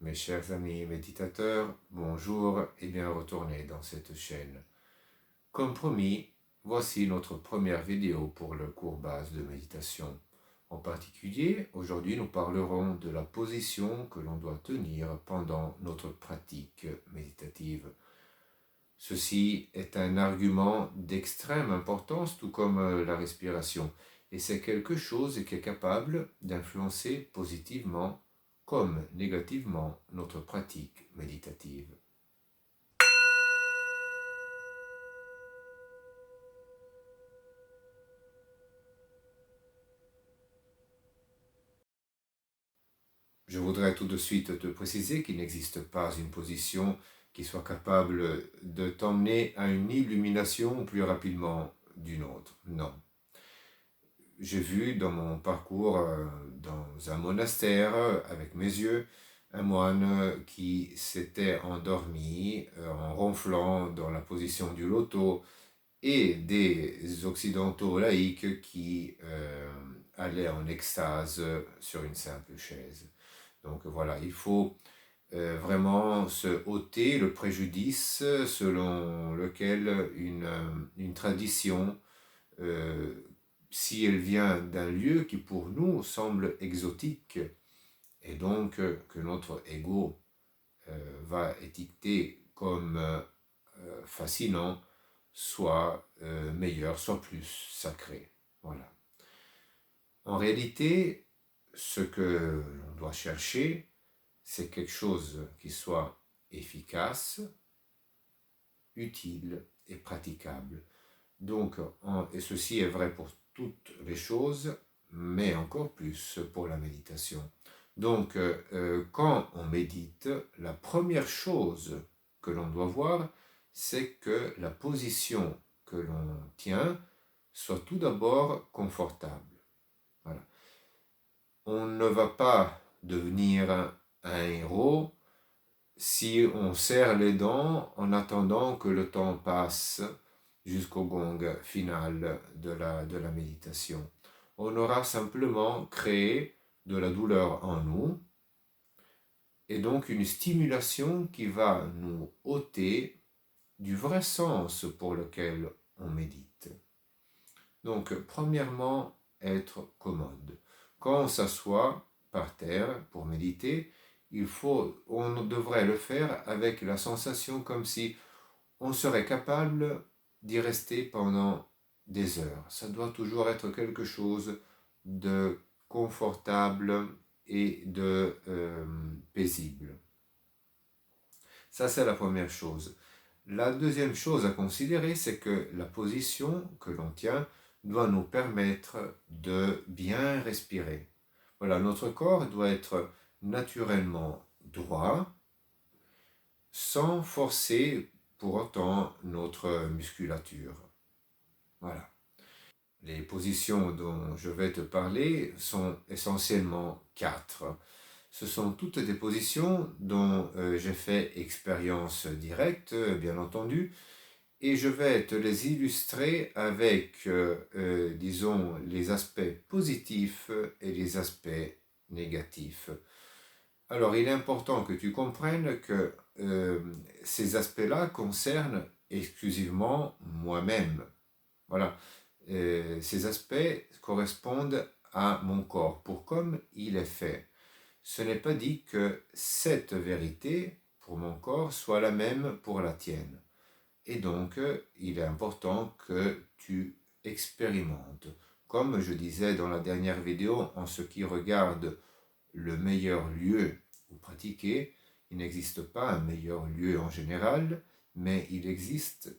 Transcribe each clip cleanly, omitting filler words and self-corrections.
Mes chers amis méditateurs, bonjour et bien retournés dans cette chaîne. Comme promis, voici notre première vidéo pour le cours base de méditation. En particulier, aujourd'hui nous parlerons de la position que l'on doit tenir pendant notre pratique méditative. Ceci est un argument d'extrême importance, tout comme la respiration, et c'est quelque chose qui est capable d'influencer positivement comme négativement notre pratique méditative. Je voudrais tout de suite te préciser qu'il n'existe pas une position qui soit capable de t'emmener à une illumination plus rapidement d'une autre. Non. J'ai vu dans mon parcours dans un monastère avec mes yeux un moine qui s'était endormi en ronflant dans la position du loto et des occidentaux laïcs qui allaient en extase sur une simple chaise. Donc voilà, il faut vraiment se ôter le préjudice selon lequel une tradition, si elle vient d'un lieu qui pour nous semble exotique, et donc que notre ego va étiqueter comme fascinant, soit meilleur, soit plus sacré. Voilà. En réalité, ce que l'on doit chercher, c'est quelque chose qui soit efficace, utile et praticable. Donc, et ceci est vrai pour toutes les choses, mais encore plus pour la méditation. Donc, quand on médite, la première chose que l'on doit voir, c'est que la position que l'on tient soit tout d'abord confortable. Voilà. On ne va pas devenir un héros si on serre les dents en attendant que le temps passe jusqu'au gong final de la méditation. On aura simplement créé de la douleur en nous et donc une stimulation qui va nous ôter du vrai sens pour lequel on médite. Donc, premièrement, être commode. Quand on s'assoit par terre pour méditer, on devrait le faire avec la sensation comme si on serait capable d'y rester pendant des heures. Ça doit toujours être quelque chose de confortable et de paisible. Ça, c'est la première chose. La deuxième chose à considérer, c'est que la position que l'on tient doit nous permettre de bien respirer. Voilà, notre corps doit être naturellement droit, sans forcer pour autant notre musculature. Voilà. Les positions dont je vais te parler sont essentiellement 4. Ce sont toutes des positions dont j'ai fait expérience directe, bien entendu, et je vais te les illustrer avec, disons, les aspects positifs et les aspects négatifs. Alors, il est important que tu comprennes que ces aspects-là concernent exclusivement moi-même. Voilà. Ces aspects correspondent à mon corps, pour comme il est fait. Ce n'est pas dit que cette vérité pour mon corps soit la même pour la tienne. Et donc, il est important que tu expérimentes. Comme je disais dans la dernière vidéo, en ce qui regarde le meilleur lieu où pratiquer, il n'existe pas un meilleur lieu en général, mais il existe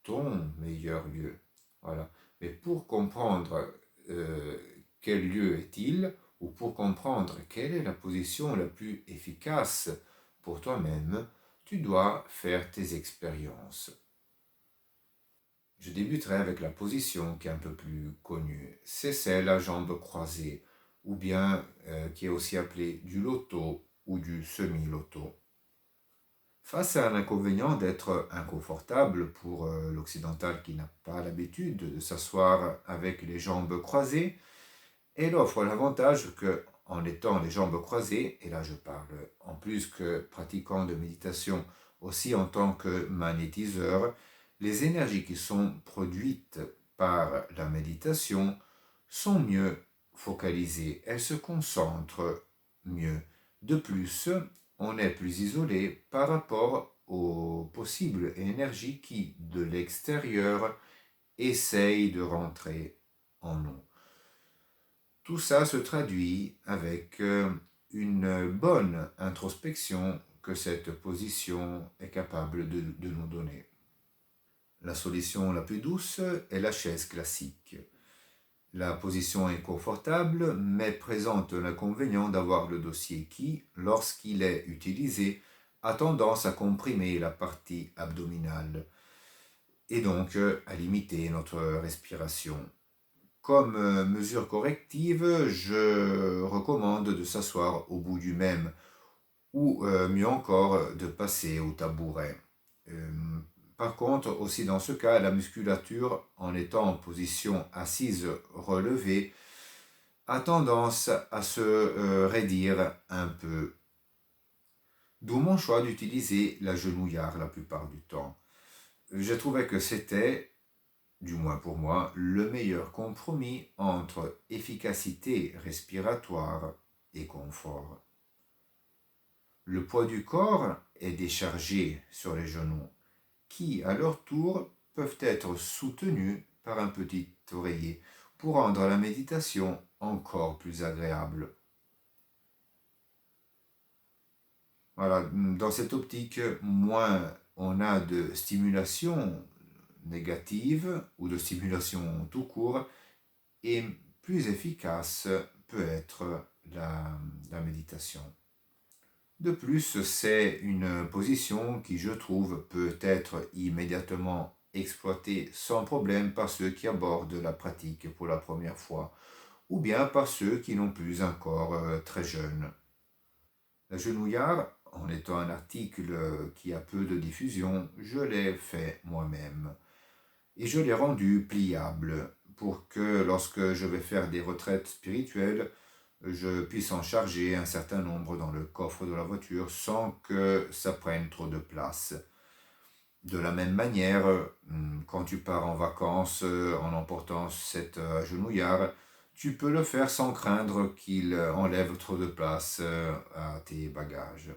ton meilleur lieu. Voilà. Mais pour comprendre quel lieu est-il, ou pour comprendre quelle est la position la plus efficace pour toi-même, tu dois faire tes expériences. Je débuterai avec la position qui est un peu plus connue. C'est celle à jambes croisées, ou bien qui est aussi appelée du loto ou du semi-loto. Face à un inconvénient d'être inconfortable pour l'occidental qui n'a pas l'habitude de s'asseoir avec les jambes croisées, elle offre l'avantage que, en étant les jambes croisées, et là je parle en plus que pratiquant de méditation, aussi en tant que magnétiseur, les énergies qui sont produites par la méditation sont mieux focalisées, elles se concentrent mieux. De plus, on est plus isolé par rapport aux possibles énergies qui, de l'extérieur, essayent de rentrer en nous. Tout ça se traduit avec une bonne introspection que cette position est capable de nous donner. La solution la plus douce est la chaise classique. La position est confortable, mais présente l'inconvénient d'avoir le dossier qui, lorsqu'il est utilisé, a tendance à comprimer la partie abdominale et donc à limiter notre respiration. Comme mesure corrective, je recommande de s'asseoir au bout du même ou mieux encore de passer au tabouret. Par contre, aussi dans ce cas, la musculature, en étant en position assise relevée, a tendance à se raidir un peu. D'où mon choix d'utiliser la genouillère la plupart du temps. Je trouvais que c'était, du moins pour moi, le meilleur compromis entre efficacité respiratoire et confort. Le poids du corps est déchargé sur les genoux, qui, à leur tour, peuvent être soutenus par un petit oreiller pour rendre la méditation encore plus agréable. Voilà, dans cette optique, moins on a de stimulation négative ou de stimulation tout court, et plus efficace peut être la méditation. De plus, c'est une position qui, je trouve, peut être immédiatement exploitée sans problème par ceux qui abordent la pratique pour la première fois, ou bien par ceux qui n'ont plus un corps très jeune. La genouillère, en étant un article qui a peu de diffusion, je l'ai fait moi-même. Et je l'ai rendu pliable pour que lorsque je vais faire des retraites spirituelles, je puisse en charger un certain nombre dans le coffre de la voiture sans que ça prenne trop de place. De la même manière, quand tu pars en vacances en emportant cette genouillère, tu peux le faire sans craindre qu'il enlève trop de place à tes bagages.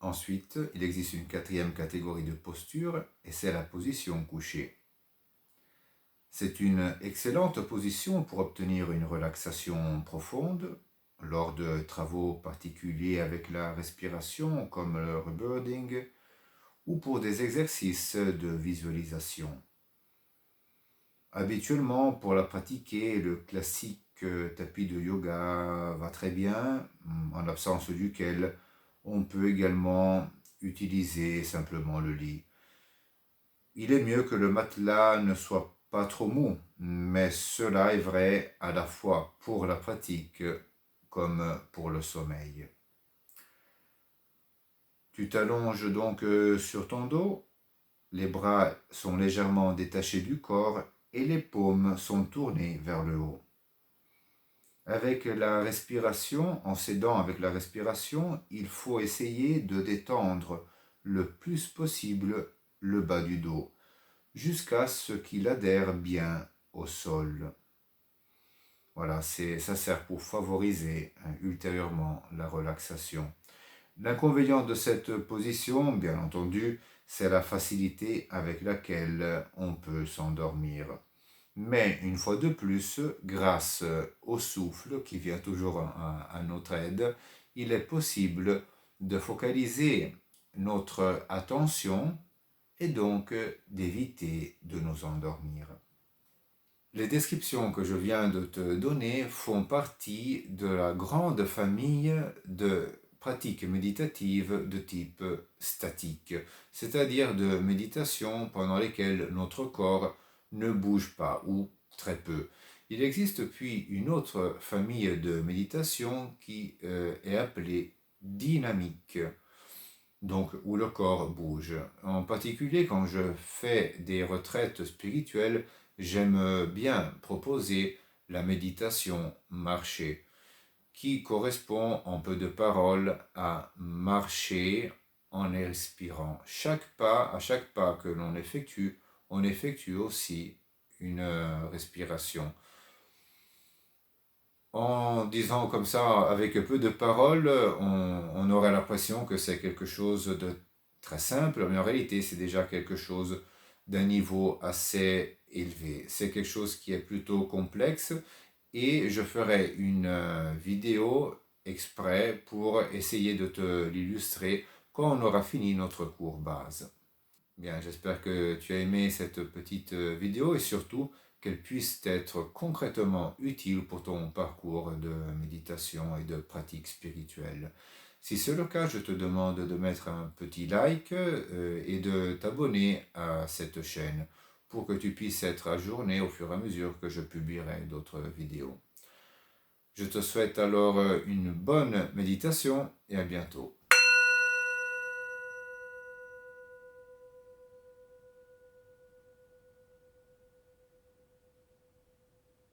Ensuite, il existe une quatrième catégorie de posture et c'est la position couchée. C'est une excellente position pour obtenir une relaxation profonde lors de travaux particuliers avec la respiration comme le rebirthing ou pour des exercices de visualisation. Habituellement, pour la pratiquer, le classique tapis de yoga va très bien, en l'absence duquel on peut également utiliser simplement le lit. Il est mieux que le matelas ne soit pas trop mou, mais cela est vrai à la fois pour la pratique comme pour le sommeil. Tu t'allonges donc sur ton dos, les bras sont légèrement détachés du corps et les paumes sont tournées vers le haut. Avec la respiration, en s'aidant avec la respiration, il faut essayer de détendre le plus possible le bas du dos, jusqu'à ce qu'il adhère bien au sol. Voilà, ça sert pour favoriser ultérieurement la relaxation. L'inconvénient de cette position, bien entendu, c'est la facilité avec laquelle on peut s'endormir. Mais une fois de plus, grâce au souffle qui vient toujours à notre aide, il est possible de focaliser notre attention et donc d'éviter de nous endormir. Les descriptions que je viens de te donner font partie de la grande famille de pratiques méditatives de type statique, c'est-à-dire de méditations pendant lesquelles notre corps ne bouge pas ou très peu. Il existe puis une autre famille de méditation qui est appelée dynamique, donc où le corps bouge. En particulier quand je fais des retraites spirituelles, j'aime bien proposer la méditation marchée. qui correspond en peu de paroles à marcher en respirant. À chaque pas que l'on effectue, on effectue aussi une respiration. En disant comme ça, avec peu de paroles, on aurait l'impression que c'est quelque chose de très simple, mais en réalité, c'est déjà quelque chose d'un niveau assez élevé. C'est quelque chose qui est plutôt complexe et je ferai une vidéo exprès pour essayer de te l'illustrer quand on aura fini notre cours base. Bien, j'espère que tu as aimé cette petite vidéo et surtout qu'elle puisse être concrètement utile pour ton parcours de méditation et de pratique spirituelle. Si c'est le cas, je te demande de mettre un petit like et de t'abonner à cette chaîne pour que tu puisses être ajourné au fur et à mesure que je publierai d'autres vidéos. Je te souhaite alors une bonne méditation et à bientôt.